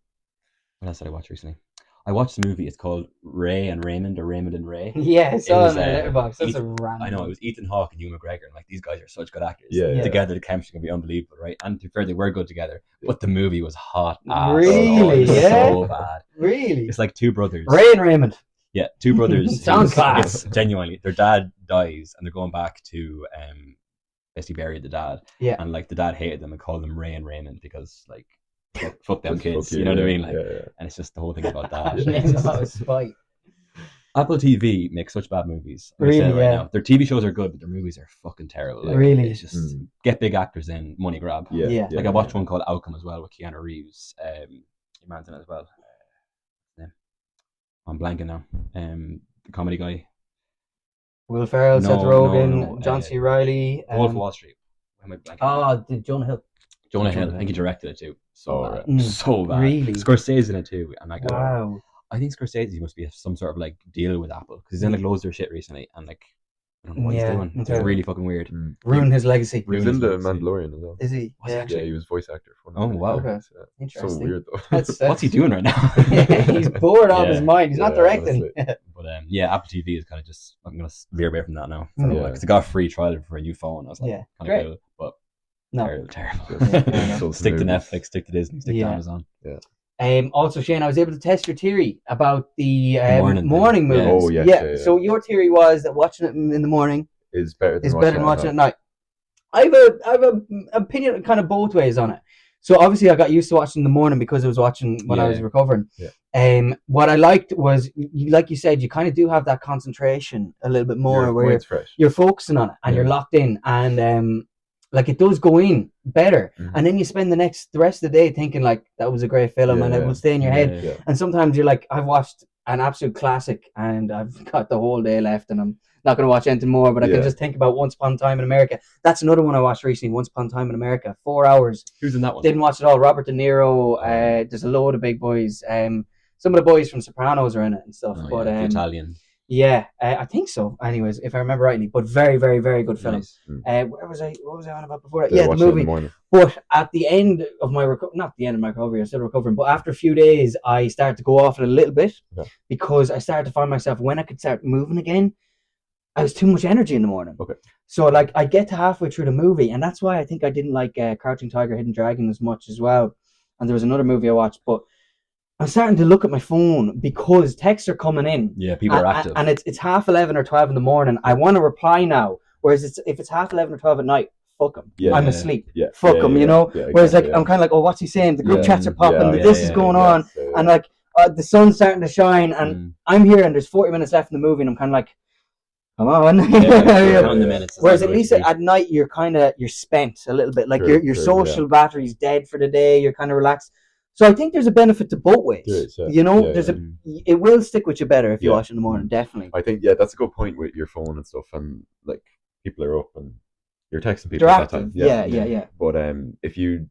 What else did I watch recently? I watched the movie. It's called Ray and Raymond, or Raymond and Ray. Yeah, it's on the letterbox. That's a random. I know, it was Ethan Hawke and Hugh McGregor, and like these guys are such good actors. Yeah. Together, the chemistry can be unbelievable, right? And to be fair, they were good together. But the movie was hot. Really? So bad. Really? It's like two brothers. Ray and Raymond. Yeah, two brothers. Sounds class. Genuinely, their dad dies, and they're going back to basically bury the dad. Yeah. And like the dad hated them and called them Ray and Raymond because like fuck them kids. Fuck You know what I mean? Like, and it's just the whole thing about that. That was spite. Apple TV makes such bad movies. Really, now. Their TV shows are good, but their movies are fucking terrible. Like, really? It's just get big actors in, money grab. Yeah. Like I watched one called Outcome as well with Keanu Reeves. Your man's in it as well. I'm blanking now. The comedy guy. Will Ferrell, Seth Rogen, John C. Reilly. Wolf of Wall Street. Jonah Hill. Jonah Hill. I think he directed it too. So bad. Really? Scorsese's in it too. And like, wow. I think Scorsese must be some sort of like deal with Apple because he's in like loads of their shit recently, and like I don't know what he's doing. It's really fucking weird. Ruin his legacy. He's in the Mandalorian as well. Is he? Yeah, he was voice actor for Oh wow. Okay. Interesting. So weird though. What's he doing right now? He's bored out of his mind. He's not directing. But Apple TV is kind of just, I'm gonna veer away from that now. Because I got a free trial for a new phone. I was like, kind of cool, but terrible. So stick to Netflix, stick to Disney, stick to Amazon. Also, Shane, I was able to test your theory about the morning movies. Oh, yeah. So your theory was that watching it in the morning is better than watching it at night. I have an opinion kind of both ways on it. So obviously I got used to watching in the morning because I was watching when I was recovering. What I liked was, like you said, you kind of do have that concentration a little bit more where you're focusing on it and you're locked in, and like it does go in better, and then you spend the rest of the day thinking like that was a great film, and it will stay in your head. And sometimes you're like, I've watched an absolute classic and I've got the whole day left and I'm not going to watch anything more, but I can just think about Once Upon a Time in America. That's another one I watched recently, Once Upon a Time in America. 4 hours. Who's in that one? Didn't watch it all. Robert De Niro. There's a load of big boys. Some of the boys from Sopranos are in it and stuff. But the Italian. Yeah, I think so. Anyways, if I remember rightly, but very, very, very good film. Nice. What was I on about before that? The movie. But at the end of my not the end of my recovery, I'm still recovering. But after a few days, I started to go off it a little bit because I started to find myself when I could start moving again, I was too much energy in the morning. Okay. So like I get to halfway through the movie, and that's why I think I didn't like Crouching Tiger, Hidden Dragon as much as well. And there was another movie I watched, but I'm starting to look at my phone because texts are coming in. Yeah, people are active. And it's 11:30 or 12 in the morning. I want to reply now. Whereas if it's 11:30 or 12 at night, fuck them. I'm asleep. Fuck them, you know? Whereas like I'm kind of like, oh, what's he saying? The group chats are popping. This is going on. And like the sun's starting to shine. And I'm here and there's 40 minutes left in the movie. And I'm kind of like, come on. Whereas at least at night, you're spent a little bit. Like your social battery's dead for the day. You're kind of relaxed. So I think there's a benefit to both ways. It will stick with you better if you watch in the morning, definitely. I think that's a good point with your phone and stuff, and like people are up and you're texting people at that time. Yeah. But if you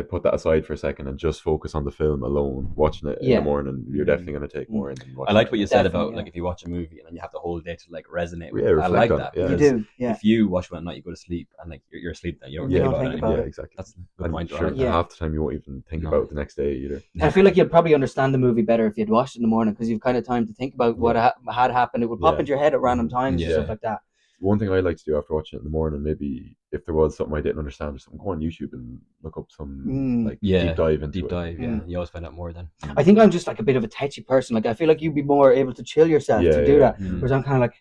put that aside for a second and just focus on the film alone, watching it in the morning, you're definitely going to take more in than watching I like what you said about like if you watch a movie and then you have the whole day to like resonate with it. I like that. You do. If you watch one at night, you go to sleep and like you're asleep then you don't think about it anymore. Yeah, exactly. That's the point. Half the time you won't even think about it the next day either. I feel like you'd probably understand the movie better if you'd watched it in the morning because you've kind of time to think about what had happened. It would pop into your head at random times and stuff like that. One thing I like to do after watching it in the morning, maybe if there was something I didn't understand or something, go on YouTube and look up some deep dive into it. You always find out more then. I think I'm just like a bit of a touchy person. Like I feel like you'd be more able to chill yourself to do that. Whereas I'm kind of like,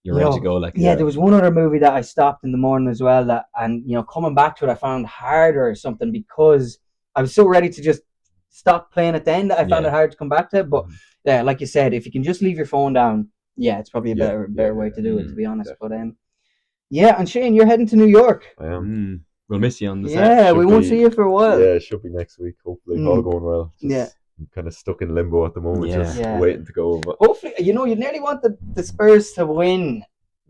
you're ready to go. Like there was one other movie that I stopped in the morning as well and coming back to it I found harder or something because I was so ready to just stop playing it then that I found it hard to come back to it. But like you said, if you can just leave your phone down, it's probably a better way to do it, to be honest. Definitely. But and Shane, you're heading to New York. I am. We'll miss you on the set. Yeah, we won't see you for a while. Yeah, it should be next week. Hopefully, all going well. I'm kind of stuck in limbo at the moment, just waiting to go. But hopefully, you nearly want the Spurs to win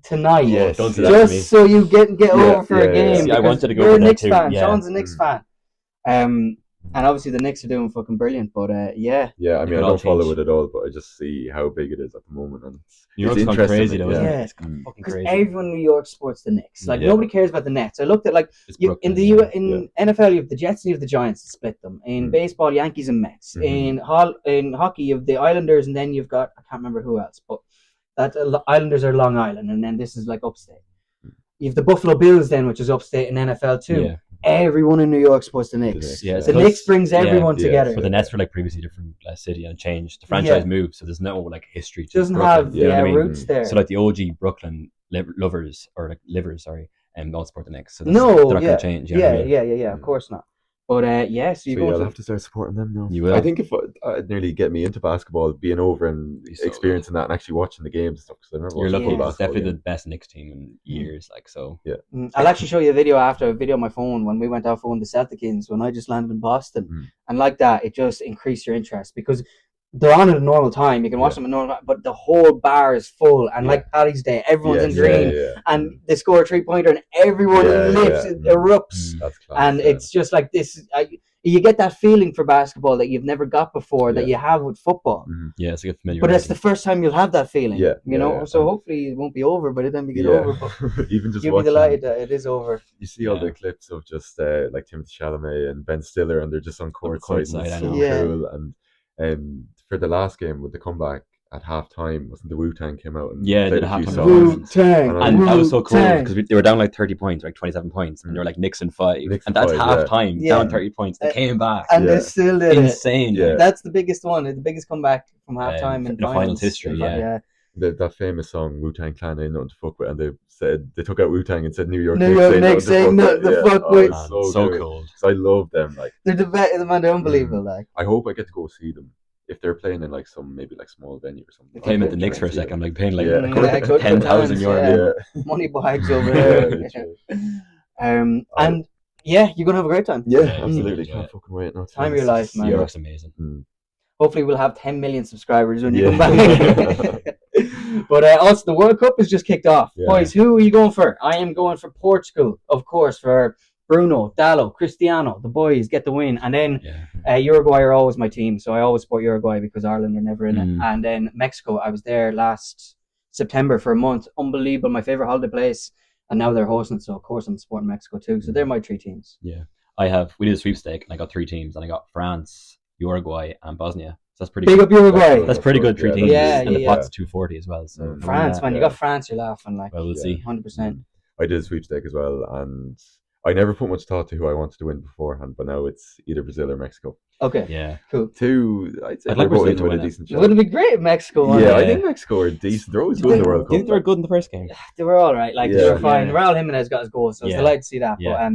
tonight. Yes, just so you get over for a game. See, I wanted to go you're for a Knicks too. fan. Sean's a Knicks fan. And obviously the Knicks are doing fucking brilliant, but yeah. Yeah, I mean, could I all don't follow change. it at all, but I just see how big it is at the moment, and New York's it's gone interesting. crazy though, isn't Yeah, it? it's fucking because crazy. everyone in New York supports the Knicks. Like Yeah. nobody cares about the Nets. I looked at like It's in Brooklyn, the in NFL you have the Jets and you have the Giants to split them. In baseball, Yankees and Mets. In hockey you have the Islanders and then you've got I can't remember who else, but that Islanders are Long Island and then this is like upstate. You have the Buffalo Bills then, which is upstate in NFL too. Yeah. Everyone in New York supports the Knicks. Yeah, the Knicks brings everyone together. But the Nets were like previously different city and changed. The franchise moved, so there's no like history to doesn't Brooklyn, have you know what I mean? roots there. So like the OG Brooklyn lovers or like livers, sorry, don't support the Knicks. So they're no, not going to change. You know what I mean? Yeah. Of course not. But so you're going I'll to have to start supporting them now. You will. I think if I'd nearly get me into basketball, being over and experiencing that and actually watching the games and stuff. Because I never You're watched lucky. full It's definitely game. the best Knicks team in years. Like so. Yeah. I'll actually show you a video on my phone when we went out for one of the Celtic games when I just landed in Boston, and like that, it just increased your interest because they're on at a normal time. You can watch them at normal, but the whole bar is full, and like Paddy's Day, everyone's in green, and they score a 3-pointer, and everyone erupts, That's class, and it's just like this. You get that feeling for basketball that you've never got before that you have with football. Yeah, it's like a familiar. But that's the first time you'll have that feeling. Yeah, you know. So hopefully it won't be over by the time we get over. But even just you'll watching, be delighted that it is over. You see all the clips of just like Timothée Chalamet and Ben Stiller, and they're just on court side, and it's so cool. And for the last game with the comeback at half time, wasn't the Wu-Tang came out and played a few songs. Wu-Tang, and that was so cool because they were down like 30 points, like 27 points, and they were like Knicks in 5, and that's half time, down 30 points. They came back, and they still did insane. Like, that's the biggest one, the biggest comeback from half time in finals history. That famous song Wu-Tang Clan ain't nothing to fuck with, and they took out Wu-Tang and said New York Knicks ain't nothing to fuck with. So cool. So I love them. Like they're the best, man. They're unbelievable. Like I hope I get to go see them. If they're playing in like some maybe like small venue or something. Playing at the Knicks for a second, I'm like paying like €10,000 money bags over there. And you're gonna have a great time. Yeah, absolutely. Can't fucking wait. No, time of your life, man. Europe's amazing. Hopefully we'll have 10 million subscribers when you come back. But also the World Cup has just kicked off. Boys, who are you going for? I am going for Portugal, of course, for Bruno, Dallo, Cristiano, the boys get the win. And then Uruguay are always my team, so I always support Uruguay because Ireland are never in it. And then Mexico, I was there last September for a month. Unbelievable, my favourite holiday place. And now they're hosting, so of course I'm supporting Mexico too. So they're my 3 teams. Yeah. We did a sweepstake and I got 3 teams and I got France, Uruguay and Bosnia. So that's pretty big up Uruguay. That's pretty good 3 teams. And the pot's 240 as well. So France, man, you got France, you're laughing like. Well, we'll see. 100%. I did a sweepstake as well, and I never put much thought to who I wanted to win beforehand, but now it's either Brazil or Mexico. Okay. Yeah. Cool. 2, I'd say I'd like Brazil to win win a decent shot. It would have been great if Mexico won. Yeah, I think Mexico are decent. They're always good in the World Cup. Do you think they were good in the first game? They were all right. Like they were fine. Raul Jimenez got his goal, so I was delighted to see that. Yeah.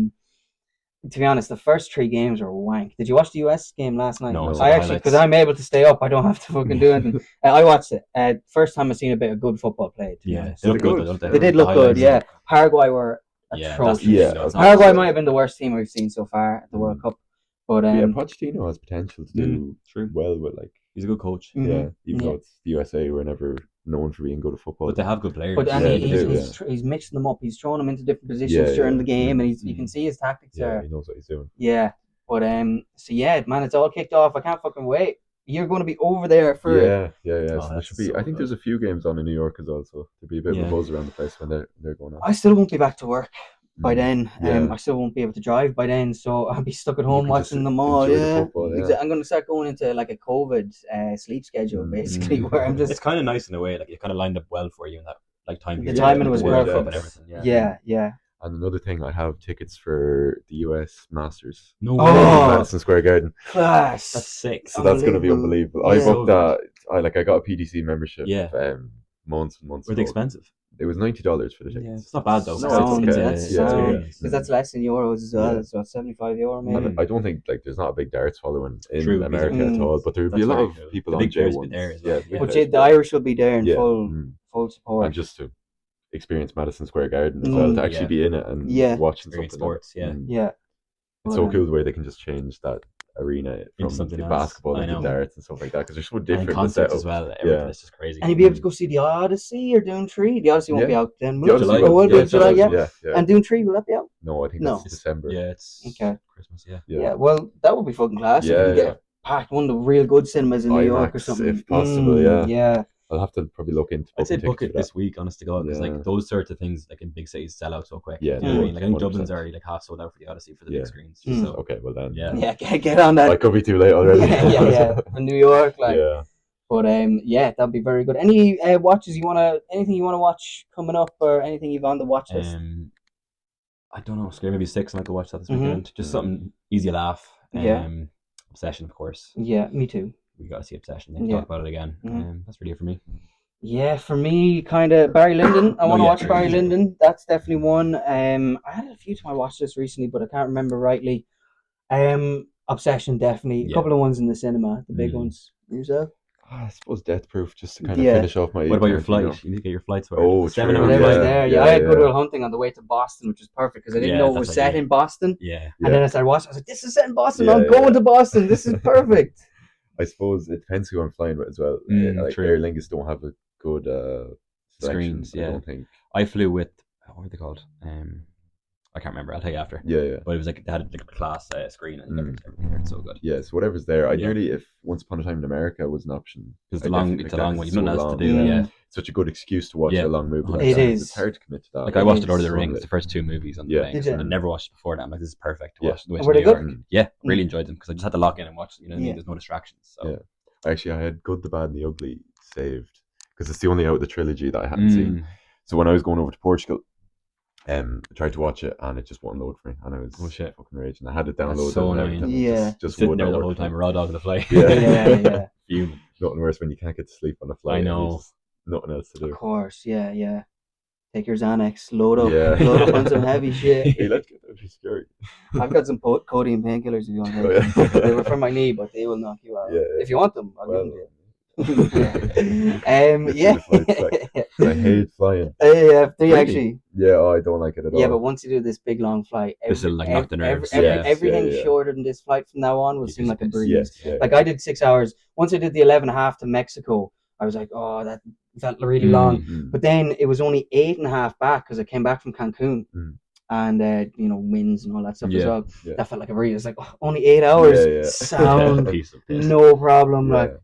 But to be honest, the first 3 games were wank. Did you watch the US game last night? No. I actually, because I'm able to stay up, I don't have to fucking do anything. I watched it. First time I've seen a bit of good football played. Yeah, they look good, don't they? They did look good. Yeah, Paraguay were atrocious. Paraguay might have been the worst team we've seen so far at the World Cup. But Pochettino has potential to do well with he's a good coach. Yeah, even though it's the USA, we're never known for being good at football. But they have good players. But he's mixing them up. He's throwing them into different positions during the game, and you can see his tactics there. Yeah, he knows what he's doing. Yeah, but man, it's all kicked off. I can't fucking wait. You're going to be over there for yeah. So there should be. I think there's a few games on in New York as well, so there'll be a bit of a buzz around the place when they're going on. I still won't be back to work by then. I still won't be able to drive by then, so I'll be stuck at home watching them all. I'm going to start going into like a COVID sleep schedule basically, where I'm just. It's kind of nice in a way. Like it kind of lined up well for you in that like time. The timing was perfect. And everything. Yeah. And another thing, I have tickets for the US Masters. No way. Madison Square Garden. Class. That's sick. So that's going to be unbelievable. I booked that. I got a PDC membership. Months and months. Were they expensive? It was $90 for the tickets. Yeah, it's not bad though. Because that's less than euros as well. So it's €75 maybe. And I don't think there's not a big darts following in America at all. But there'll be a lot of people on J1. But the Irish will be there in full support. And just to experience Madison Square Garden as well, to actually be in it and watching something. Sports, It's so cool the way they can just change that arena from something else. basketball I into know. darts and stuff like that because they're so And different. concerts the as setups. well. Everything is just crazy. And you'd be able to go see the Odyssey or Dune 3. The Odyssey won't be out then. The Odyssey July. will be Yeah, July, yeah. And Dune 3, will that be out? No, I think that's December. Yeah, it's Okay. Christmas. Yeah. Well, that would be fucking class. Yeah, if you get packed one of the real good cinemas in New York or IMAX, something, if possible. Yeah. I'll have to probably look into. I'd say book it this week, honest to God, because like those sorts of things, like in big cities, sell out so quick. Yeah, you know what I mean. Like I think 100%. Dublin's already like half sold out for the Odyssey for the big screens. Mm. So okay, well then, yeah, get on that. I could be too late already. yeah, in New York, like. Yeah. But that'd be very good. Any watches anything you wanna watch coming up, or anything you've on the watch list? I don't know. Scary Movie 6. I might go watch that this weekend. Just something easy to laugh. Obsession, of course. Yeah, me too. We got to see Obsession. Then talk about it again. That's really it for me. Yeah, for me, kind of Barry Lyndon. I want to watch Barry Lyndon. That's definitely one. I added a few to my watch list recently, but I can't remember rightly. Obsession, definitely. A couple of ones in the cinema, the big ones. Yourself? I suppose Death Proof, just to kind of finish off my. What about your flight? You need to get your flights. Oh, 7 true. hours there. I had Good Will Hunting on the way to Boston, which was perfect because I didn't know it was set in Boston. Yeah. And then I started watching. I was like, "This is set in Boston. I'm going to Boston. This is perfect." I suppose it depends who I'm flying with as well. Like Aer Lingus don't have a good screens. I don't think. I flew with what were they called? I can't remember. I'll tell you after. Yeah. But it was like they had like a class screen and everything there. It's so good. Yeah, so whatever's there. I nearly, if Once Upon a Time in America was an option, because it's a long one. You've nothing else to do. Yeah, such a good excuse to watch a long movie. Like that. It's hard to commit to that. Like I watched Lord of the Rings, the first 2 movies on the thing, and I never watched it before that. I'm like, this is perfect to watch. Were they good? Yeah, really enjoyed them because I just had to lock in and watch. You know what I mean? There's no distractions. So. Yeah, actually, I had Good, the Bad, and the Ugly saved because it's the only out of the trilogy that I hadn't seen. So when I was going over to Portugal, I tried to watch it and it just wouldn't load for me, and I was fucking raging. I had it downloaded. That's so annoying. Just sitting there the whole time, raw dog on the flight. Yeah. Fuming. Nothing worse when you can't get to sleep on a flight. I know. Nothing else to do. Of course, yeah. Take your Xanax, load up on some heavy shit. Hey, let's get that. It's scary. I've got some codeine painkillers if you want them. They were for my knee, but they will knock you out. Yeah. If you want them, I'll give them to you. I hate flying. Actually. Yeah, I don't like it at all. Yeah, but once you do this big long flight, this will like knock the nerves. Everything shorter than this flight from now on will seem like a breeze. Like I did 6 hours. Once I did the 11.5 to Mexico, I was like, oh, that felt really long. But then it was only 8.5 back because I came back from Cancun. And winds and all that stuff as well. That felt like a breeze. It's like only 8 hours. Sound no problem. Like.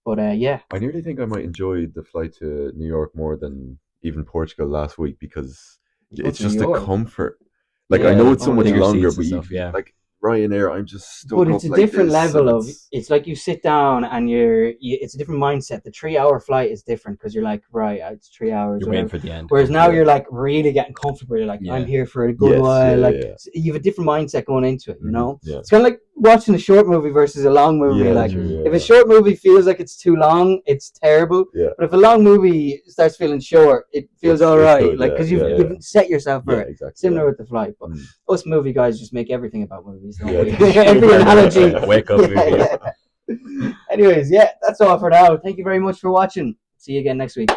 But I nearly think I might enjoy the flight to New York more than even Portugal last week because it's just the comfort. Like I know it's so much longer, but like Ryanair, I'm just stuck. But it's a different level of. It's like you sit down and it's a different mindset. The 3-hour flight is different because you're like, right, it's 3 hours. You're waiting for the end. Whereas now you're like really getting comfortable. You're like, I'm here for a good while. You have a different mindset going into it. You know, it's kind of like watching a short movie versus a long movie. If a short movie feels like it's too long, it's terrible. But if a long movie starts feeling short, it feels all right. Like because you've set yourself for it. Exactly, Similar with the flight, but us movie guys just make everything about movies. Every analogy. Wake up movies. Anyways, that's all for now. Thank you very much for watching. See you again next week.